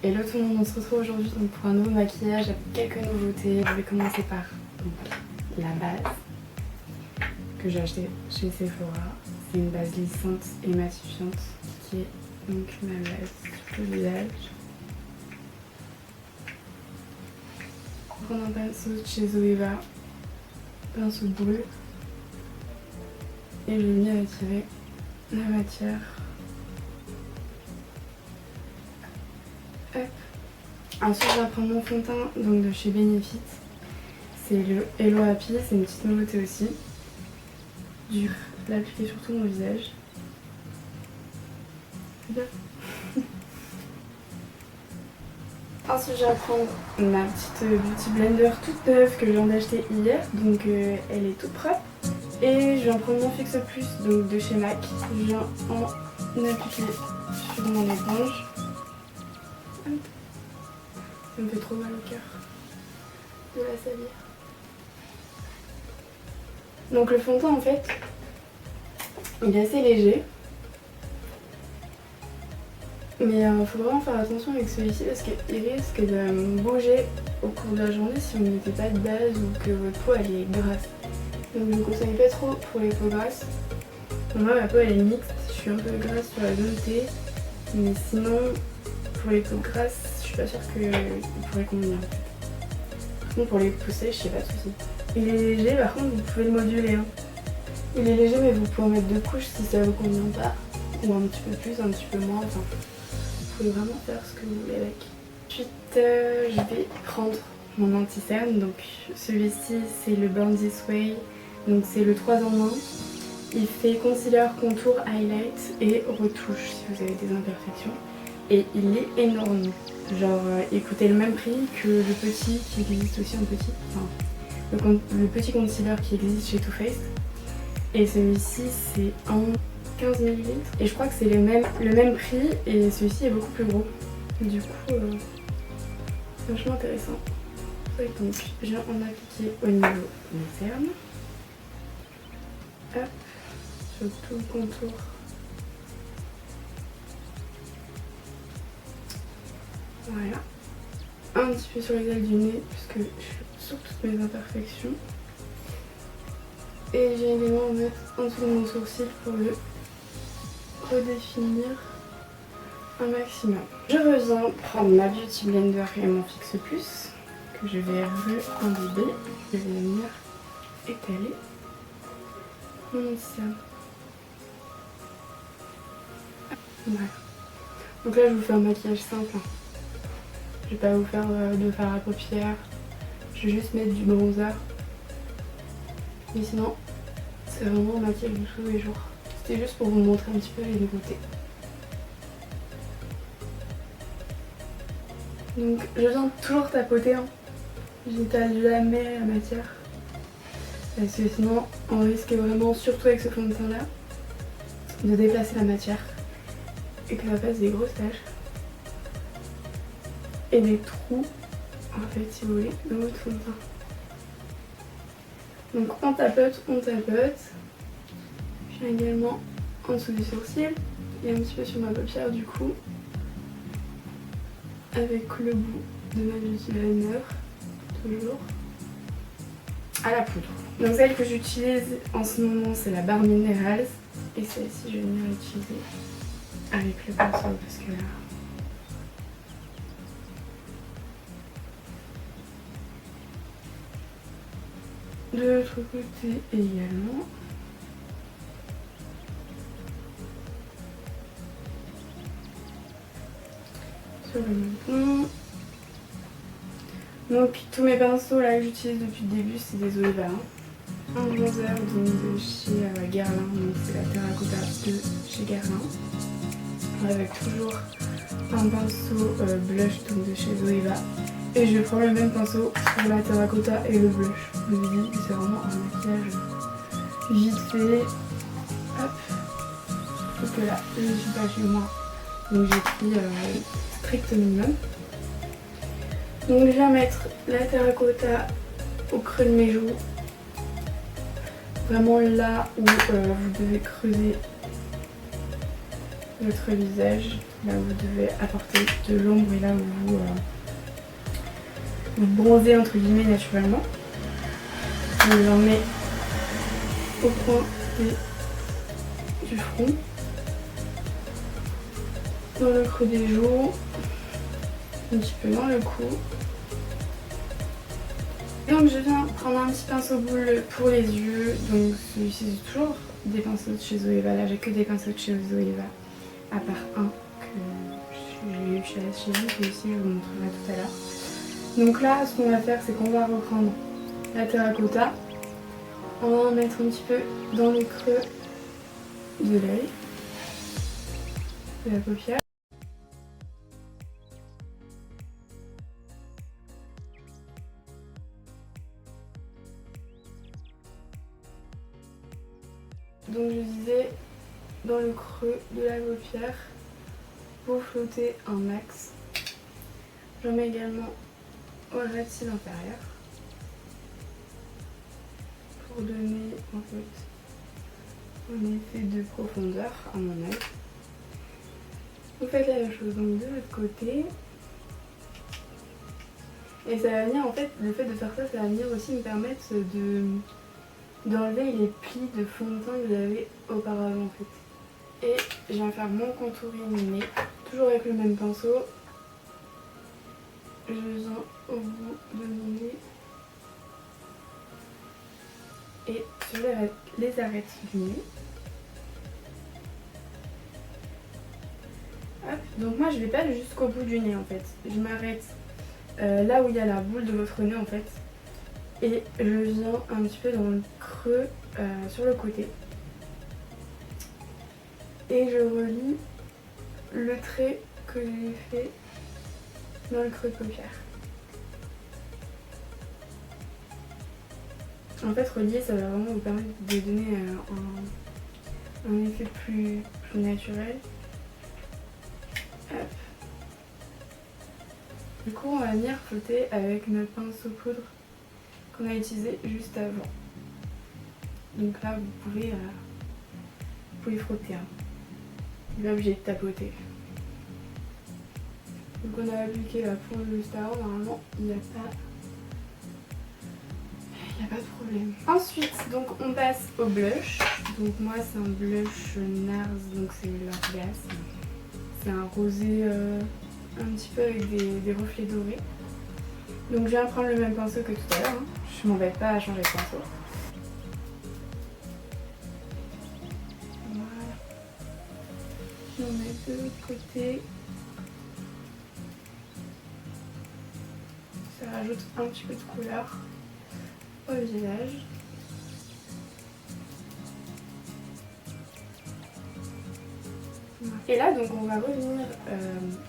Hello tout le monde, on se retrouve aujourd'hui pour un nouveau maquillage avec quelques nouveautés. Je vais commencer par la base que j'ai achetée chez Sephora. C'est une base lissante et matifiante qui est donc ma base sur le visage. Je vais prendre un pinceau de chez Zoeva, pinceau bleu, et je vais venir retirer la matière. Hop. Ensuite, je vais prendre mon fond de teint donc de chez Benefit. C'est le Hello Happy, c'est une petite nouveauté aussi. Je vais l'appliquer sur tout mon visage. C'est bien. Ensuite, je vais prendre ma petite Beauty Blender toute neuve que je viens d'acheter hier. Donc, elle est toute propre. Et je vais en prendre mon Fixe Plus donc de chez MAC. Je viens en appliquer sur mon éponge. Ça me fait trop mal au cœur de la salir. Donc le fond de teint en fait, il est assez léger. Mais il faut vraiment faire attention avec celui-ci parce qu'il risque de bouger au cours de la journée si vous ne mettez pas de base ou que votre peau elle est grasse. Donc je ne conseille pas trop pour les peaux grasses. Moi ma peau elle est mixte, je suis un peu grasse sur la zone T. Mais sinon pour les peaux grasses, je suis pas sûre qu'il pourrait convenir. Par contre pour les peaux sèches, j'ai pas de soucis. Il est léger, par contre vous pouvez le moduler. Hein. Il est léger mais vous pouvez en mettre 2 couches si ça vous convient pas. Ou un petit peu plus, un petit peu moins. Enfin, vous pouvez vraiment faire ce que vous voulez avec. Ensuite, je vais prendre mon anti-cerne. Donc celui-ci c'est le Burn This Way. Donc c'est le 3 en 1. Il fait concealer, contour, highlight et retouche si vous avez des imperfections. Et il est énorme. Genre il coûtait le même prix que le petit qui existe aussi en petit. Enfin, le petit concealer qui existe chez Too Faced. Et celui-ci c'est en 15 ml. Et je crois que c'est le même prix et celui-ci est beaucoup plus gros. Du coup, c'est vachement intéressant. Donc je viens en appliquer au niveau des cernes. Hop, sur tout le contour. Voilà. Un petit peu sur les ailes du nez puisque je suis sur toutes mes imperfections. Et j'ai également mettre en dessous de mon sourcil pour le redéfinir un maximum. Je reviens prendre ma Beauty Blender et mon Fixe Plus que je vais re-imbiber. Je vais venir étaler mon anti-cerne. Voilà. Donc là je vous fais un maquillage simple. Je vais pas vous faire de fard à paupières. Je vais juste mettre du bronzer. Mais sinon, c'est vraiment un maquillage de tous les jours. C'était juste pour vous montrer un petit peu les nouveautés. Donc je viens toujours tapoter. Hein. J'étale jamais la matière. Parce que sinon, on risque vraiment, surtout avec ce fond de teint là, de déplacer la matière. Et que ça fasse des grosses taches. Et des trous, en fait, si vous voulez, dans votre fond de teint. Donc on tapote, on tapote. Je viens également en dessous du sourcil et un petit peu sur ma paupière du coup. Avec le bout de ma Beauty Blender, toujours. À la poudre. Donc celle que j'utilise en ce moment c'est la barre Minerals. Et celle-ci je vais venir l'utiliser avec le pinceau parce que là... De l'autre côté également. Sur le menton. Donc tous mes pinceaux là que j'utilise depuis le début c'est des Zoeva. Un bronzer donc de chez Guerlain, donc c'est la Terracotta de chez Guerlain. Avec toujours un pinceau blush donc de chez Zoeva. Et je vais prendre le même pinceau pour la Terracotta et le blush. Je vous dis que c'est vraiment un maquillage vite fait. Hop. Sauf que là, je ne suis pas chez moi. Donc j'ai pris strict minimum. Donc je viens mettre la Terracotta au creux de mes joues. Vraiment là où vous devez creuser votre visage, là où vous devez apporter de l'ombre et là où vous bronzez entre guillemets naturellement. On les en met au point du front, dans le creux des joues, un petit peu dans le cou. Donc je viens prendre un petit pinceau boule pour les yeux. Donc celui-ci c'est toujours des pinceaux de chez Zoeva. Là j'ai que des pinceaux de chez Zoeva, à part un que j'ai eu chez H&M, celui-ci je vous montrerai tout à l'heure. Donc là ce qu'on va faire c'est qu'on va reprendre la terracotta. On va en mettre un petit peu dans le creux de l'œil, de la paupière. Donc je disais dans le creux de la paupière pour flotter un max. J'en mets également au ras de cils inférieur pour donner en fait un effet de profondeur à mon œil. Vous faites la même chose donc de l'autre côté. Et ça va venir en fait, le fait de faire ça, ça va venir aussi me permettre d'enlever les plis de fond de teint que vous avez auparavant en fait. Et je viens faire mon contour illuminé, toujours avec le même pinceau. Je viens au bout de mon nez et je les arrête du nez. Hop. Donc moi je vais pas jusqu'au bout du nez en fait. Je m'arrête là où il y a la boule de votre nez en fait. Et je viens un petit peu dans le creux sur le côté. Et je relie le trait que j'ai fait dans le creux de paupière. En fait relier ça va vraiment vous permettre de donner un effet plus naturel. Hop. Du coup on va venir flotter avec notre pinceau poudre qu'on a utilisé juste avant. Donc là vous pouvez frotter. Hein. Vous n'êtes pas obligé de tapoter. Donc on a appliqué la poudre juste avant, normalement il n'y a pas de problème. Ensuite donc on passe au blush. Donc moi c'est un blush NARS, donc c'est l'orgasme. C'est un rosé un petit peu avec des reflets dorés. Donc je viens prendre le même pinceau que tout à l'heure. Hein. Je m'embête pas à changer de pinceau. Voilà. Je m'en mets de l'autre côté. Ça rajoute un petit peu de couleur au visage. Et là donc on va revenir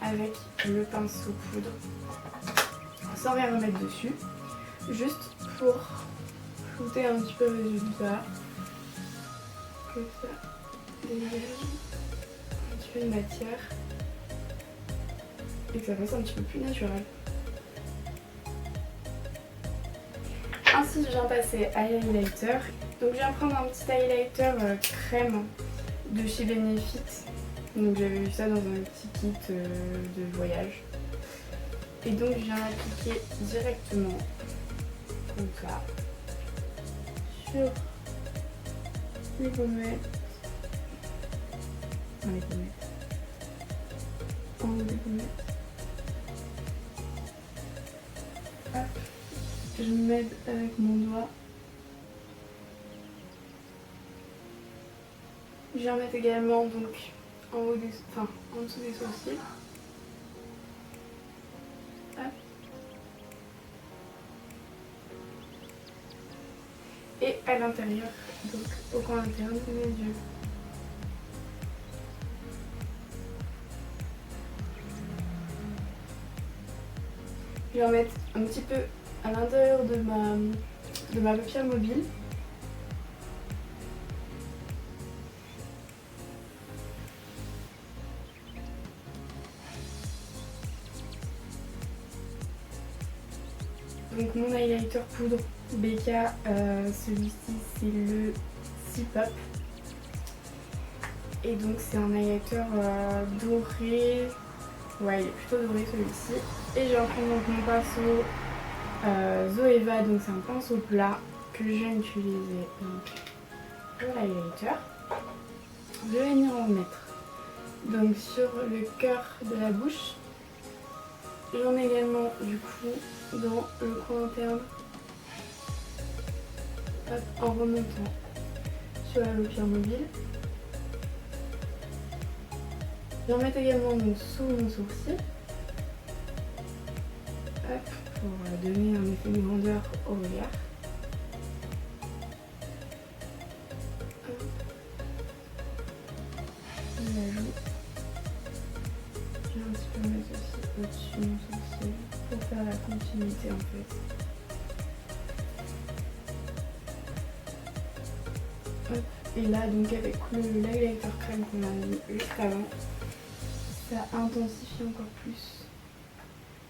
avec le pinceau poudre sans rien remettre dessus, juste pour flouter un petit peu le résultat, que ça dégage un petit peu de matière et que ça fasse un petit peu plus naturel. Ainsi je viens passer à l'highlighter. Donc je viens prendre un petit highlighter crème de chez Benefit. Donc j'avais eu ça dans un petit kit de voyage. Et donc je viens l'appliquer directement comme ça sur les pommettes. Dans les pommettes. En haut des pommettes. Hop. Je m'aide avec mon doigt. Je viens mettre également donc en dessous des sourcils. Hop. Et à l'intérieur, donc au coin interne de mes yeux. Je vais en mettre un petit peu à l'intérieur de ma paupière mobile. Donc mon highlighter poudre BK, celui-ci c'est le C-Pop. Et donc c'est un highlighter doré. Ouais, il est plutôt doré celui-ci. Et je vais prendre donc mon pinceau Zoeva, donc c'est un pinceau plat que je vais utiliser pour l'highlighter. Je vais venir en mettre donc sur le cœur de la bouche. J'en ai également du coup dans le coin interne. Hop, en remontant sur la paupière mobile. Je vais en mettre également donc sous mon sourcil. Hop, pour donner un effet de grandeur au regard. Hop. Je l'ajoute. Je vais un petit peu mettre aussi au-dessus de mon sourcil pour faire la continuité en fait. Hop. Et là donc avec l'highlighter crème qu'on a mis juste avant, ça intensifie encore plus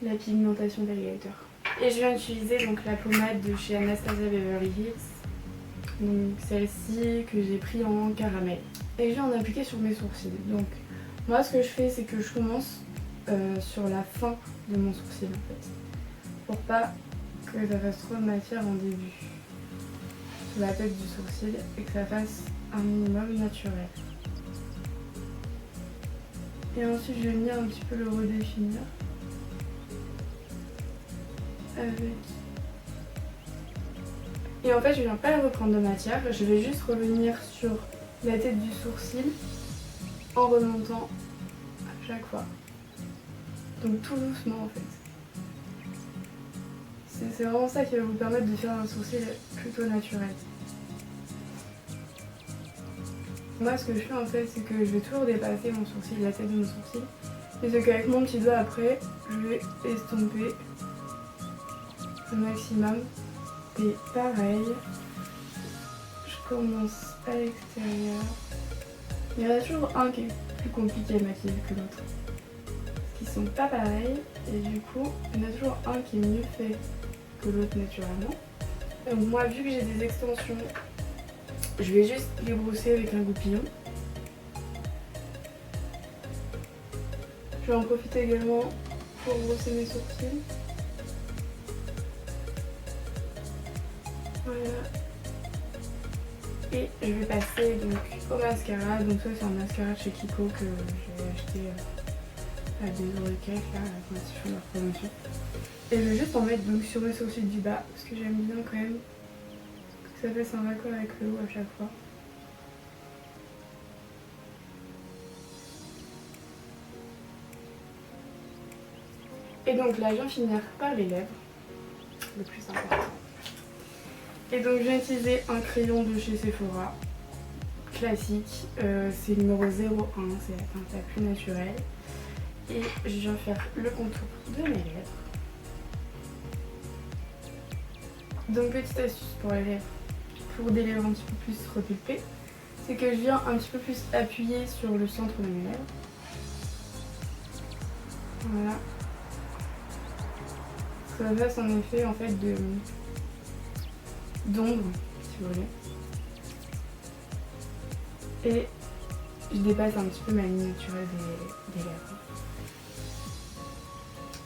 la pigmentation de l'highlighter. Et je viens utiliser donc la pommade de chez Anastasia Beverly Hills. Donc celle-ci que j'ai pris en caramel. Et je vais en appliquer sur mes sourcils. Donc moi ce que je fais c'est que je commence sur la fin de mon sourcil en fait. Pour pas que ça fasse trop de matière en début. Sur la tête du sourcil et que ça fasse un minimum naturel. Et ensuite je vais venir un petit peu le redéfinir. Et en fait je viens pas reprendre de matière, je vais juste revenir sur la tête du sourcil en remontant à chaque fois. Donc tout doucement en fait. C'est vraiment ça qui va vous permettre de faire un sourcil plutôt naturel. Moi ce que je fais en fait c'est que je vais toujours dépasser mon sourcil, la tête de mon sourcil. Et c'est qu'avec mon petit doigt après, je vais estomper au maximum. Et pareil, je commence à l'extérieur. Il y en a toujours un qui est plus compliqué à maquiller que l'autre. Parce qu'ils sont pas pareils et du coup, il y en a toujours un qui est mieux fait que l'autre naturellement. Donc moi, vu que j'ai des extensions, je vais juste les brosser avec un goupillon. Je vais en profiter également pour brosser mes sourcils. Voilà. Et je vais passer donc au mascara. Donc ça c'est un mascara de chez Kiko que j'ai acheté à 2€ et quelques là quand ils font leur promotion. Et je vais juste en mettre donc sur mes sourcils du bas parce que j'aime bien quand même que ça fasse un raccord avec le haut à chaque fois. Et donc là je viens finir par les lèvres, le plus important. Et donc je vais utiliser un crayon de chez Sephora, classique, c'est le numéro 01, c'est la teinte la plus naturelle. Et je viens faire le contour de mes lèvres. Donc petite astuce pour les lèvres, pour des lèvres un petit peu plus repulpées, c'est que je viens un petit peu plus appuyer sur le centre de mes lèvres. Voilà. Ça fasse un effet en fait d'ombre, si vous voulez. Et je dépasse un petit peu ma ligne naturelle des lèvres.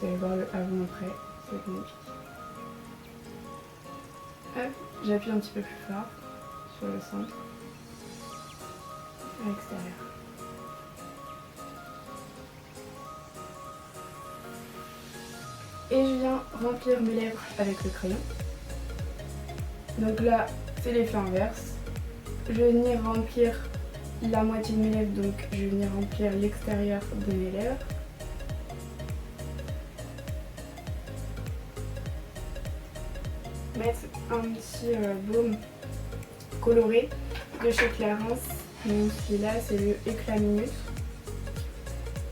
Vous allez voir le avant-après, c'est magnifique. Hop, j'appuie un petit peu plus fort sur le centre, à l'extérieur. Et je viens remplir mes lèvres avec le crayon. Donc là, c'est l'effet inverse. Je vais venir remplir la moitié de mes lèvres, donc je vais venir remplir l'extérieur de mes lèvres. Mettre un petit baume coloré de chez Clarins. Donc celui-là, c'est le Éclat Minute.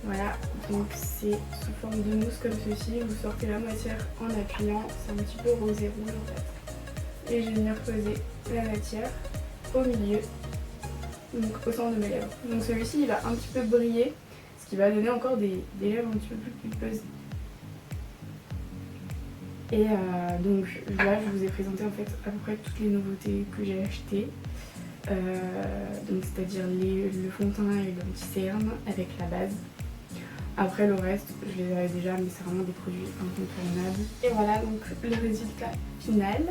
Voilà, donc c'est sous forme de mousse comme ceci. Vous sortez la matière en appuyant, c'est un petit peu rosé rouge en fait. Et je vais venir poser la matière au milieu, donc au centre de mes lèvres. Donc celui-ci il va un petit peu briller, ce qui va donner encore des lèvres un petit peu plus pulpeuses. Et donc là je vous ai présenté en fait à peu près toutes les nouveautés que j'ai achetées. donc c'est-à-dire le fond de teint et l'anti-cerne avec la base. Après le reste, je les avais déjà, mais c'est vraiment des produits incontournables. Et voilà donc le résultat final.